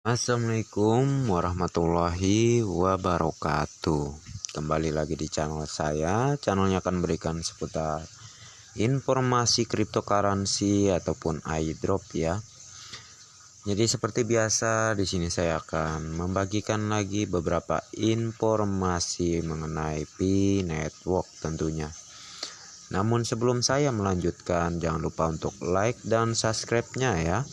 Assalamualaikum warahmatullahi wabarakatuh. Kembali lagi di channel saya. Channelnya akan berikan seputar informasi cryptocurrency ataupun airdrop ya. Jadi seperti biasa di sini saya akan membagikan lagi beberapa informasi mengenai Pi Network tentunya. Namun sebelum saya melanjutkan, jangan lupa untuk like dan subscribe-nya ya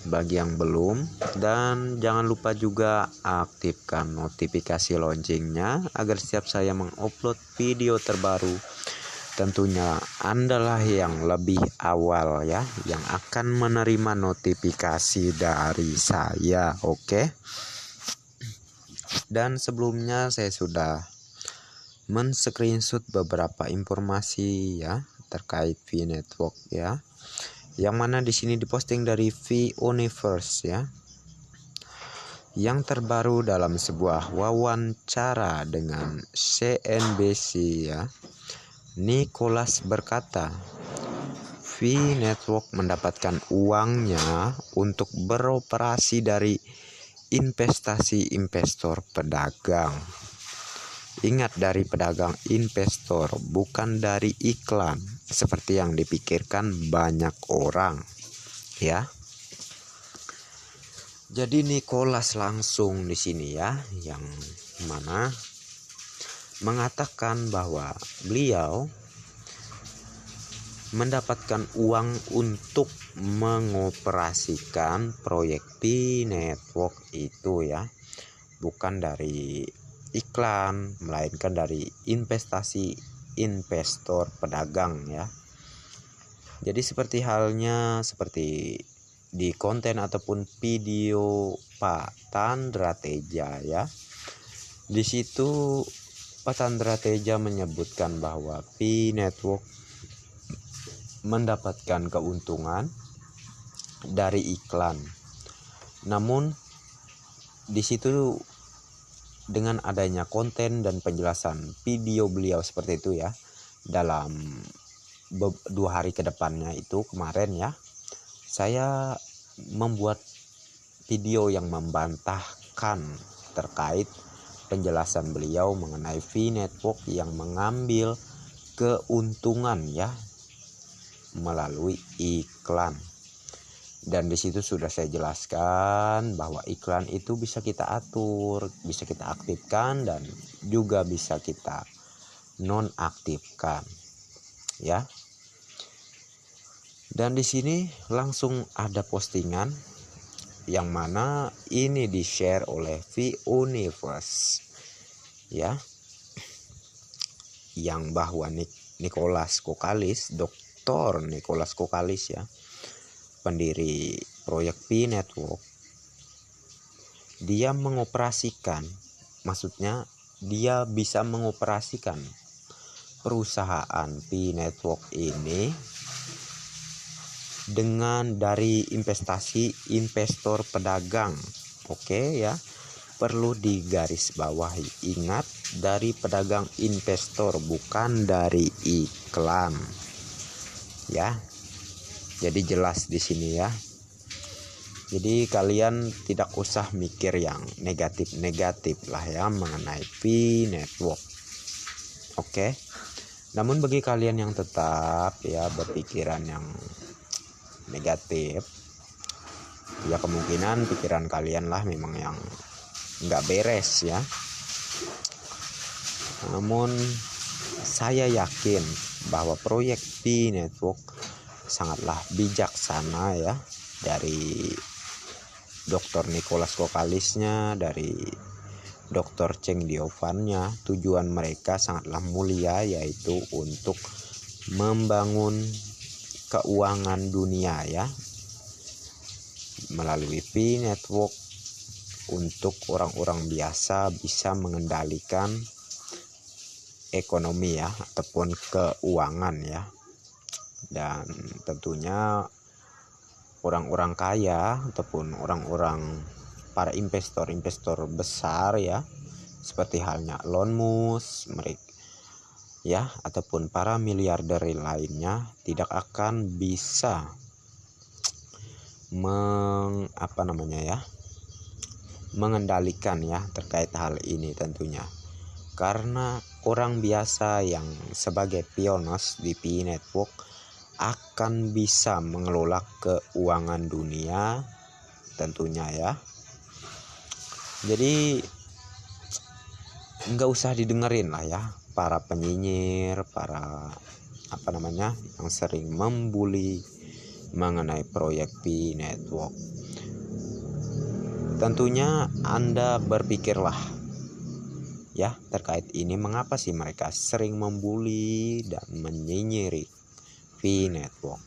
bagi yang belum, dan jangan lupa juga aktifkan notifikasi loncengnya agar setiap saya mengupload video terbaru tentunya Andalah yang lebih awal ya yang akan menerima notifikasi dari saya. Oke. Dan sebelumnya saya sudah men-screenshot beberapa informasi ya terkait Pi Network ya, yang mana di sini diposting dari VUniverse ya, yang terbaru dalam sebuah wawancara dengan CNBC ya. Nicholas berkata, Pi Network mendapatkan uangnya untuk beroperasi dari investasi investor pedagang. Ingat, dari pedagang investor, bukan dari iklan seperti yang dipikirkan banyak orang ya. Jadi Nicholas langsung di sini ya, yang mana mengatakan bahwa beliau mendapatkan uang untuk mengoperasikan proyek Pi Network itu ya, bukan dari iklan, melainkan dari investasi investor pedagang ya. Jadi seperti halnya seperti di konten ataupun video Pak Chandra Teja ya. Di situ Pak Chandra Teja menyebutkan bahwa Pi Network mendapatkan keuntungan dari iklan. Namun di situ dengan adanya konten dan penjelasan video beliau seperti itu ya, dalam 2 hari ke depannya itu kemarin ya, saya membuat video yang membantahkan terkait penjelasan beliau mengenai Pi Network yang mengambil keuntungan ya melalui iklan. Dan di situ sudah saya jelaskan bahwa iklan itu bisa kita atur, bisa kita aktifkan dan juga bisa kita nonaktifkan ya. Dan di sini langsung ada postingan yang mana ini di-share oleh VUniverse ya, yang bahwa Nicholas Kokalis, Dr. Nicholas Kokalis ya, pendiri proyek Pi Network, dia mengoperasikan, maksudnya dia bisa mengoperasikan perusahaan Pi Network ini dengan dari investasi investor pedagang. Oke ya, perlu digarisbawahi, ingat, dari pedagang investor bukan dari iklan ya. Jadi jelas di sini ya. Jadi kalian tidak usah mikir yang negatif-negatif lah ya mengenai Pi Network. Oke. Namun bagi kalian yang tetap ya berpikiran yang negatif, ya kemungkinan pikiran kalian lah memang yang nggak beres ya. Namun saya yakin bahwa proyek Pi Network sangatlah bijaksana ya, dari Dr. Nicholas Kokalisnya, dari Dr. Cheng Diovannya. Tujuan mereka sangatlah mulia, yaitu untuk membangun keuangan dunia ya melalui Pi Network, untuk orang-orang biasa bisa mengendalikan ekonomi ya ataupun keuangan ya. Dan tentunya orang-orang kaya ataupun orang-orang para investor besar ya, seperti halnya Elon Musk mereka ya, ataupun para miliarder lainnya, tidak akan bisa mengendalikan ya terkait hal ini tentunya. Karena orang biasa yang sebagai pioners di Pi Network akan bisa mengelola keuangan dunia tentunya ya. Jadi nggak usah didengerin lah ya para penyinyir, para yang sering membuli mengenai proyek Pi Network. Tentunya Anda berpikirlah ya terkait ini, mengapa sih mereka sering membuli dan menyinyiri Pi Network.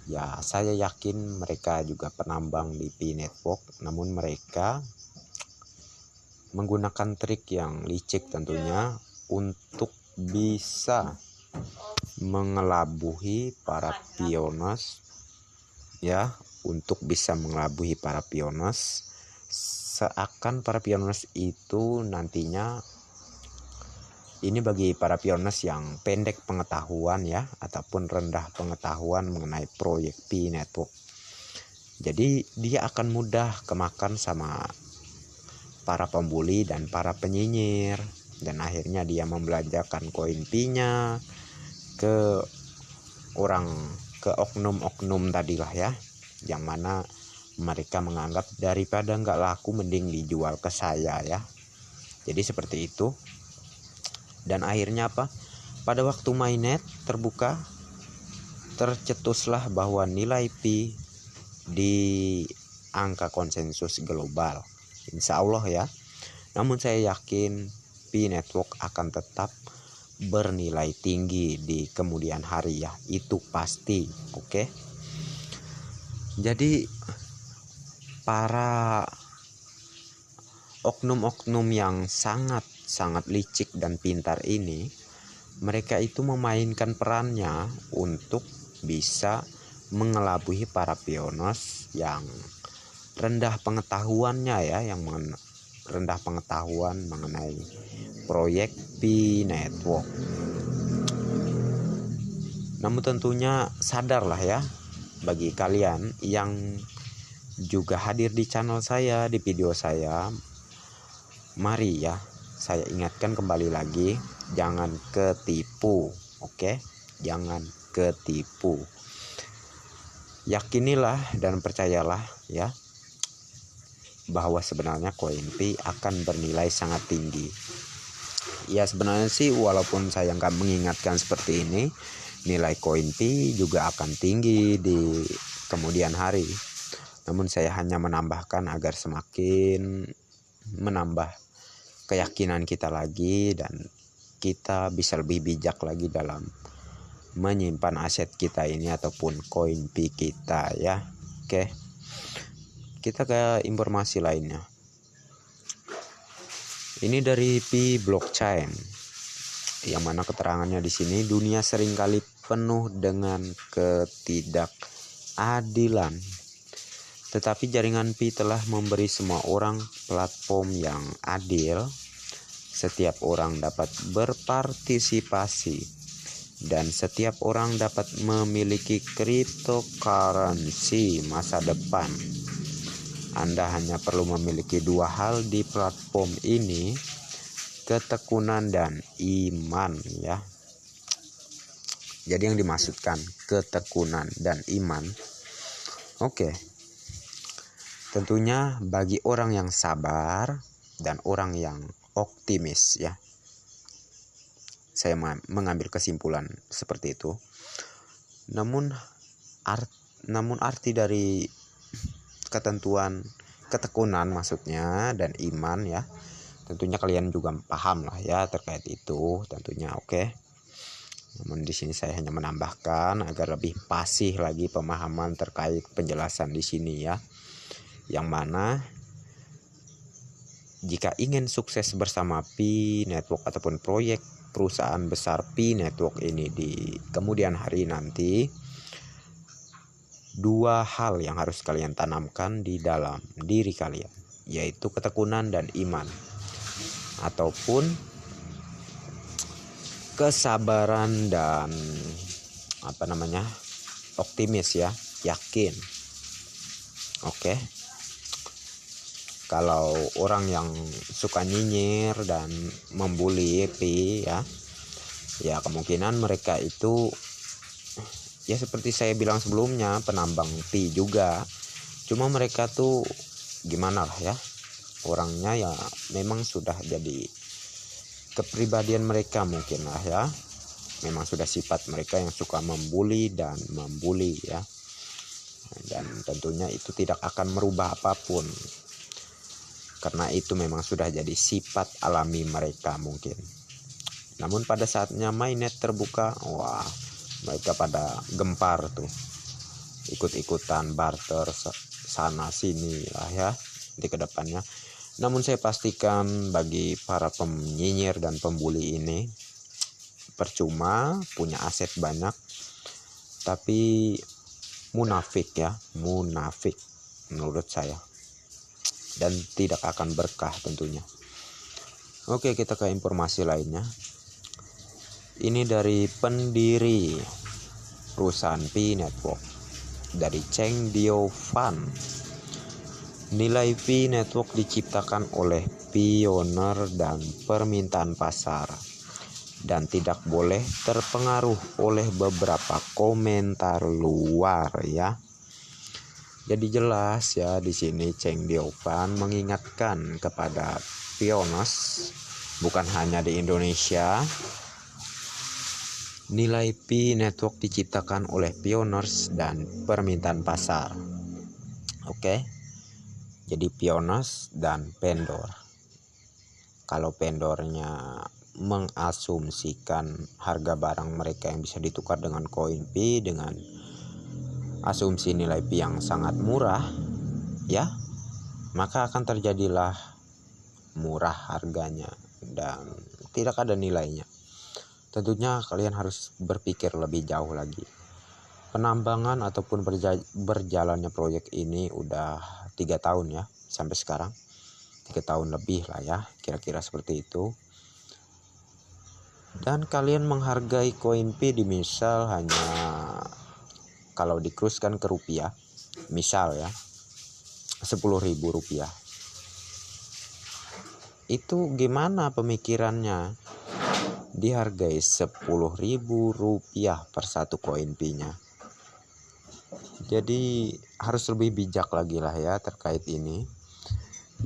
Ya, saya yakin mereka juga penambang di Pi Network, namun mereka menggunakan trik yang licik tentunya untuk bisa mengelabuhi para pioners ya, seakan para pioners itu nantinya, ini bagi para pioners yang pendek pengetahuan ya, ataupun rendah pengetahuan mengenai proyek Pi Network. Jadi dia akan mudah kemakan sama para pembuli dan para penyinyir, dan akhirnya dia membelanjakan koin Pi-nya ke oknum-oknum tadilah ya, yang mana mereka menganggap daripada nggak laku mending dijual ke saya ya. Jadi seperti itu. Dan akhirnya apa? Pada waktu mainnet terbuka, tercetuslah bahwa nilai Pi di angka konsensus global, insya Allah ya. Namun saya yakin Pi Network akan tetap bernilai tinggi di kemudian hari ya, itu pasti. Oke. Jadi para oknum-oknum yang sangat licik dan pintar ini, mereka itu memainkan perannya untuk bisa mengelabui para pioners yang rendah pengetahuannya ya, rendah pengetahuan mengenai proyek Pi Network. Namun tentunya sadarlah ya, bagi kalian yang juga hadir di channel saya, di video saya, mari ya, saya ingatkan kembali lagi, jangan ketipu, oke? Jangan ketipu. Yakinilah dan percayalah ya, bahwa sebenarnya koin Pi akan bernilai sangat tinggi. Ya sebenarnya sih walaupun saya nggak mengingatkan seperti ini, nilai koin Pi juga akan tinggi di kemudian hari. Namun saya hanya menambahkan agar semakin menambah keyakinan kita lagi, dan kita bisa lebih bijak lagi dalam menyimpan aset kita ini ataupun koin Pi kita ya. Oke. Kita ke informasi lainnya. Ini dari Pi Blockchain, yang mana keterangannya di sini, dunia seringkali penuh dengan ketidakadilan, tetapi jaringan Pi telah memberi semua orang platform yang adil. Setiap orang dapat berpartisipasi dan setiap orang dapat memiliki cryptocurrency masa depan. Anda hanya perlu memiliki dua hal di platform ini, ketekunan dan iman ya. Jadi yang dimaksudkan ketekunan dan iman. Oke. Tentunya bagi orang yang sabar dan orang yang optimis ya. Saya mengambil kesimpulan seperti itu. Namun arti dari ketekunan maksudnya dan iman ya, tentunya kalian juga paham lah ya terkait itu tentunya, oke. Namun di sini saya hanya menambahkan agar lebih fasih lagi pemahaman terkait penjelasan di sini ya, yang mana jika ingin sukses bersama Pi Network ataupun proyek perusahaan besar Pi Network ini di kemudian hari nanti, dua hal yang harus kalian tanamkan di dalam diri kalian, yaitu ketekunan dan iman, ataupun kesabaran dan optimis ya, yakin. Oke. Kalau orang yang suka nyinyir dan membuli Pi ya kemungkinan mereka itu ya seperti saya bilang sebelumnya, penambang Pi juga. Cuma mereka tuh gimana lah ya, orangnya ya memang sudah jadi kepribadian mereka mungkin lah ya. Memang sudah sifat mereka yang suka membuli dan membuli ya. Dan tentunya itu tidak akan merubah apapun, karena itu memang sudah jadi sifat alami mereka mungkin. Namun pada saatnya mainnet terbuka, wah mereka pada gempar tuh, ikut-ikutan barter sana sini lah ya di kedepannya. Namun saya pastikan bagi para penyinyir dan pembuli ini percuma, punya aset banyak tapi munafik ya, munafik menurut saya, dan tidak akan berkah tentunya. Oke, kita ke informasi lainnya. Ini dari pendiri perusahaan Pi Network, dari Cheng Diofan. Nilai Pi Network diciptakan oleh pioner dan permintaan pasar, dan tidak boleh terpengaruh oleh beberapa komentar luar ya. Jadi jelas ya, di sini Cheng Diofan mengingatkan kepada pioners, bukan hanya di Indonesia. Nilai Pi Network diciptakan oleh pioners dan permintaan pasar. Oke. Jadi pioners dan vendor. Kalau vendornya mengasumsikan harga barang mereka yang bisa ditukar dengan koin Pi dengan asumsi nilai Pi yang sangat murah ya, maka akan terjadilah murah harganya dan tidak ada nilainya. Tentunya kalian harus berpikir lebih jauh lagi. Penambangan ataupun berjalannya proyek ini udah 3 tahun ya sampai sekarang, 3 tahun lebih lah ya, kira-kira seperti itu. Dan kalian menghargai koin Pi di misal hanya, kalau dikuruskan ke rupiah, misal ya 10.000 rupiah. Itu gimana pemikirannya? Dihargai 10.000 rupiah per satu koin Pi-nya. Jadi harus lebih bijak lagi lah ya terkait ini.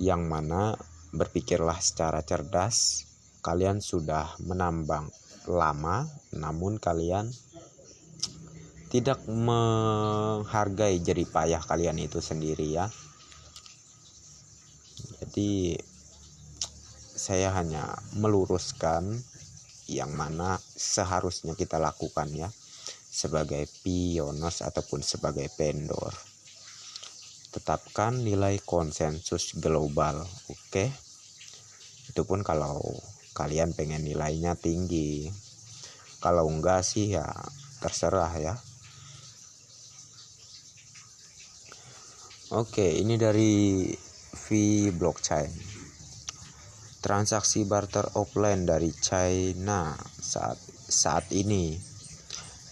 Yang mana berpikirlah secara cerdas. Kalian sudah menambang lama, namun kalian tidak menghargai jerih payah kalian itu sendiri ya. Jadi saya hanya meluruskan yang mana seharusnya kita lakukan ya sebagai pioners ataupun sebagai vendor. Tetapkan nilai konsensus global, oke? Itu pun kalau kalian pengen nilainya tinggi. Kalau enggak sih ya terserah ya. Oke, ini dari V Blockchain. Transaksi barter offline dari China saat ini,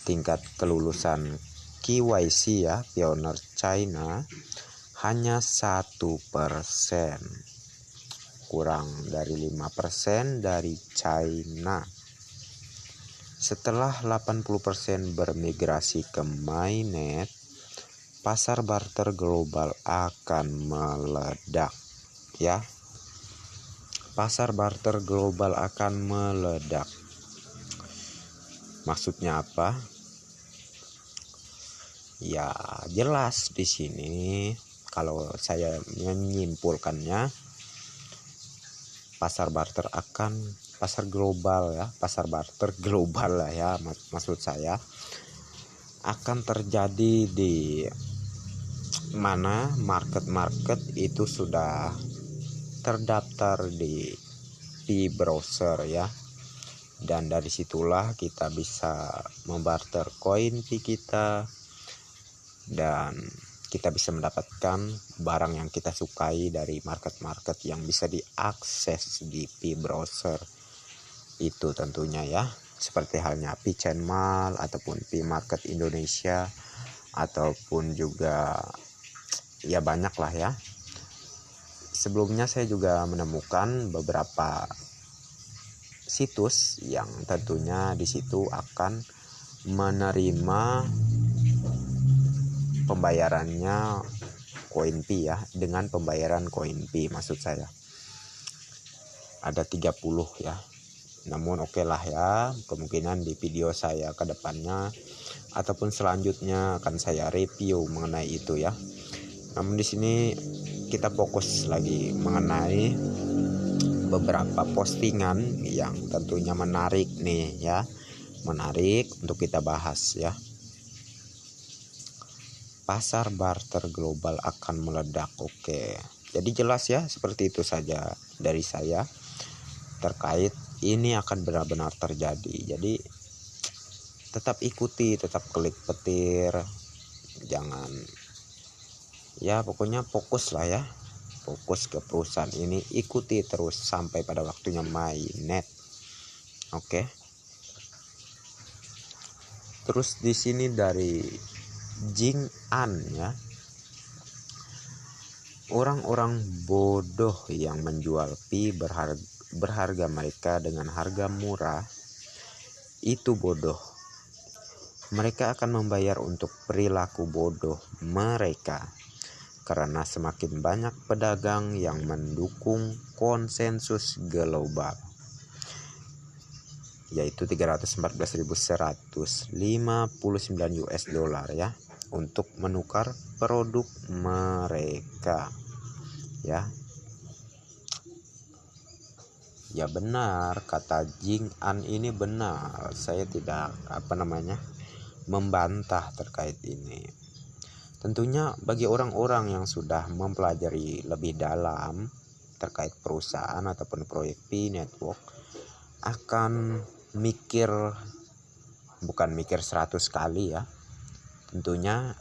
tingkat kelulusan KYC ya, pioner China hanya 1%, kurang dari 5% dari China. Setelah 80% bermigrasi ke mainnet, pasar barter global akan meledak ya. Pasar barter global akan meledak. Maksudnya apa? Ya jelas di sini kalau saya menyimpulkannya, pasar barter global lah ya, maksud saya akan terjadi di mana market itu sudah terdaftar di P-Browser ya, dan dari situlah kita bisa membarter koin Pi kita dan kita bisa mendapatkan barang yang kita sukai dari market yang bisa diakses di P-Browser itu tentunya ya, seperti halnya P-Chainmall ataupun P-Market Indonesia ataupun juga ya banyak lah ya sebelumnya saya juga menemukan beberapa situs yang tentunya di situ akan menerima pembayarannya koin Pi ya, dengan pembayaran koin Pi maksud saya. Ada 30 ya. Namun oke lah ya, kemungkinan di video saya ke depannya ataupun selanjutnya akan saya review mengenai itu ya. Namun di sini kita fokus lagi mengenai beberapa postingan yang tentunya menarik nih ya. Menarik untuk kita bahas ya. Pasar barter global akan meledak. Oke. Jadi jelas ya, seperti itu saja dari saya terkait ini akan benar-benar terjadi. Jadi tetap ikuti, tetap klik petir, jangan ya, pokoknya fokus lah ya, fokus ke perusahaan ini, ikuti terus sampai pada waktunya mainnet. Oke. Terus di sini dari Jing An ya, orang-orang bodoh yang menjual Pi berharga mereka dengan harga murah itu bodoh. Mereka akan membayar untuk perilaku bodoh mereka karena semakin banyak pedagang yang mendukung konsensus global, yaitu 314.159 US dollar ya, untuk menukar produk mereka ya. Ya benar, kata Jing An ini benar. Saya tidak membantah terkait ini. Tentunya bagi orang-orang yang sudah mempelajari lebih dalam terkait perusahaan ataupun proyek Pi Network akan bukan mikir 100 kali ya. Tentunya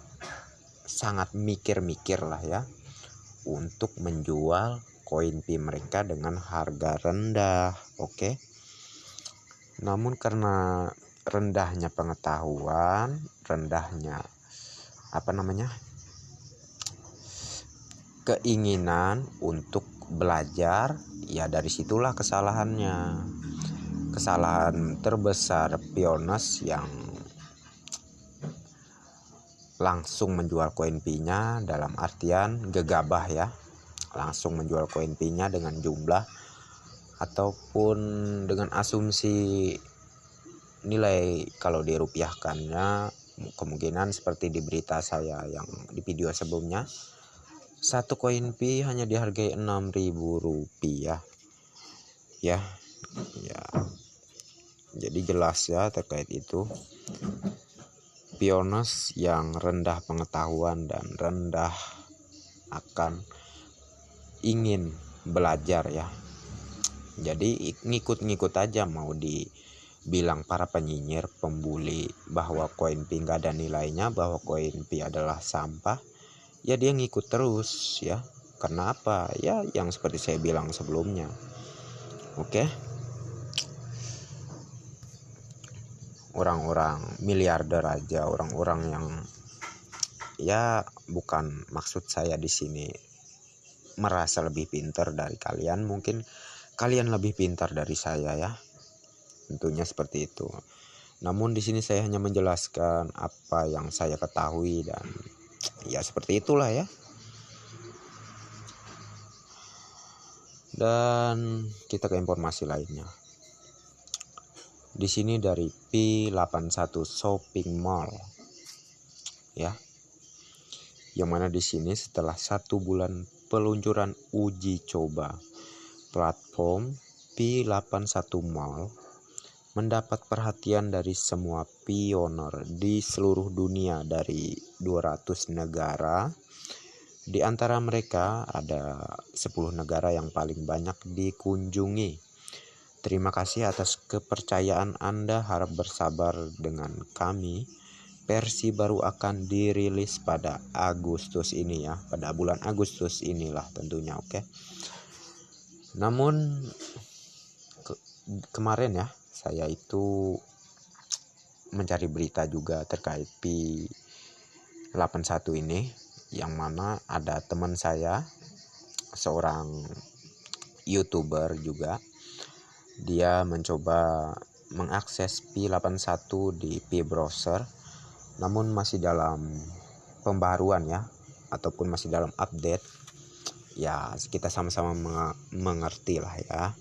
sangat mikir-mikir lah ya untuk menjual koin Pi mereka dengan harga rendah. Oke. Namun karena rendahnya pengetahuan, rendahnya keinginan untuk belajar, ya dari situlah kesalahannya. Kesalahan terbesar Pioneers yang langsung menjual koin Pi-nya, dalam artian gegabah ya, langsung menjual koin Pi-nya dengan jumlah ataupun dengan asumsi nilai kalau dirupiahkannya kemungkinan seperti di berita saya yang di video sebelumnya, satu koin Pi hanya dihargai 6.000 rupiah ya. Jadi jelas ya terkait itu. Pioneers yang rendah pengetahuan dan rendah akan ingin belajar ya. Jadi ngikut-ngikut aja, mau dibilang para penyinyir, pembuli bahwa koin Pi nggak ada nilainya, bahwa koin Pi adalah sampah, ya dia ngikut terus ya. Karena apa? Ya yang seperti saya bilang sebelumnya. Oke. Orang-orang miliarder aja, orang-orang yang ya, bukan maksud saya di sini merasa lebih pintar dari kalian, mungkin kalian lebih pintar dari saya ya. Tentunya seperti itu. Namun di sini saya hanya menjelaskan apa yang saya ketahui dan ya seperti itulah ya. Dan kita ke informasi lainnya. Di sini dari Pi81 Shopping Mall ya. Yang mana di sini setelah 1 bulan peluncuran uji coba, platform Pi81 Mall mendapat perhatian dari semua pioner di seluruh dunia dari 200 negara. Di antara mereka ada 10 negara yang paling banyak dikunjungi. Terima kasih atas kepercayaan Anda, harap bersabar dengan kami. Versi baru akan dirilis pada Agustus ini ya, pada bulan Agustus inilah tentunya. Oke. Namun kemarin ya, saya itu mencari berita juga terkait Pi81 ini, yang mana ada teman saya seorang YouTuber juga. Dia mencoba mengakses Pi81 di Pi browser, namun masih dalam pembaruan ya, ataupun masih dalam update. Ya, kita sama-sama mengerti lah ya.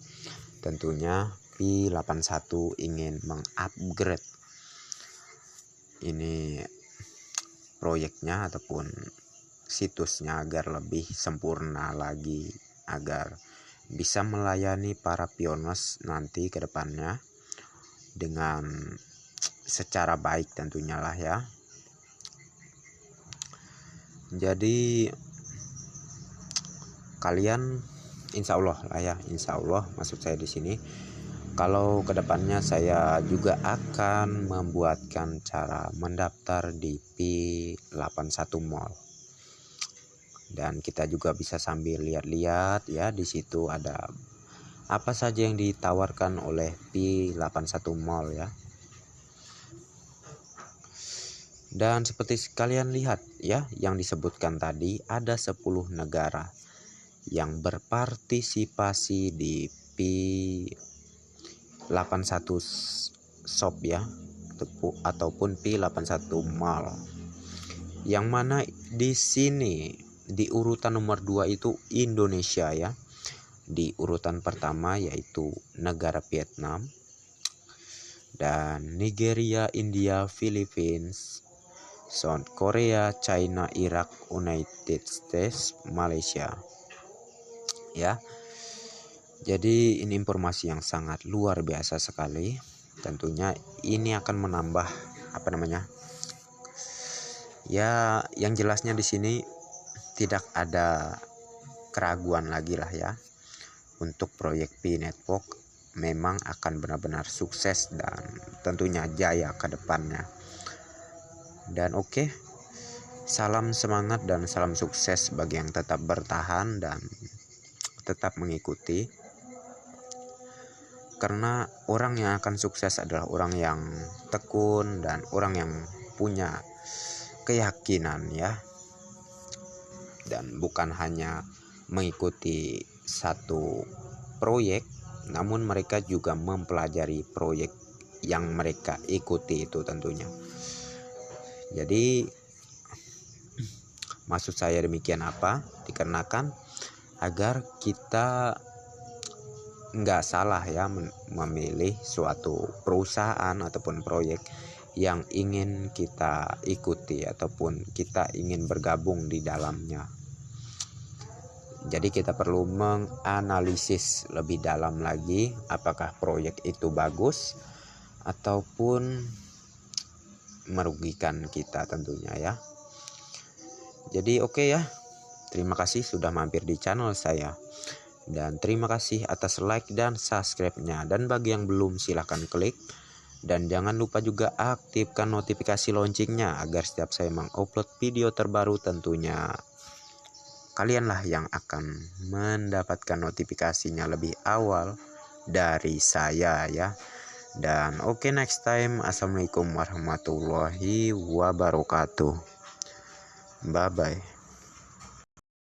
Tentunya Pi81 ingin mengupgrade ini proyeknya ataupun situsnya agar lebih sempurna lagi, agar bisa melayani para pioners nanti ke depannya dengan secara baik tentunya lah ya. Jadi kalian insya Allah lah ya, insya Allah maksud saya di sini, kalau kedepannya saya juga akan membuatkan cara mendaftar di Pi81 Mall, dan kita juga bisa sambil lihat-lihat ya, di situ ada apa saja yang ditawarkan oleh Pi81 Mall ya. Dan seperti kalian lihat ya, yang disebutkan tadi ada 10 negara yang berpartisipasi di Pi81 shop ya, ataupun Pi81 Mall. Yang mana di sini di urutan nomor 2 itu Indonesia ya. Di urutan pertama yaitu negara Vietnam, dan Nigeria, India, Philippines, South Korea, China, Irak, United States, Malaysia. Ya. Jadi ini informasi yang sangat luar biasa sekali. Tentunya ini akan menambah ya, yang jelasnya di sini tidak ada keraguan lagi lah ya. Untuk proyek Pi Network memang akan benar-benar sukses dan tentunya jaya ke depannya. Dan oke, salam semangat dan salam sukses bagi yang tetap bertahan dan tetap mengikuti. Karena orang yang akan sukses adalah orang yang tekun dan orang yang punya keyakinan ya. Dan bukan hanya mengikuti satu proyek, namun mereka juga mempelajari proyek yang mereka ikuti itu tentunya. Jadi maksud saya demikian apa? Dikarenakan agar kita nggak salah ya memilih suatu perusahaan ataupun proyek yang ingin kita ikuti ataupun kita ingin bergabung di dalamnya. Jadi kita perlu menganalisis lebih dalam lagi apakah proyek itu bagus ataupun merugikan kita tentunya ya. Jadi oke ya. Terima kasih sudah mampir di channel saya. Dan terima kasih atas like dan subscribe-nya. Dan bagi yang belum silahkan klik. Dan jangan lupa juga aktifkan notifikasi loncengnya agar setiap saya mengupload video terbaru tentunya kalianlah yang akan mendapatkan notifikasinya lebih awal dari saya ya. Dan oke, next time. Assalamualaikum warahmatullahi wabarakatuh. Bye bye.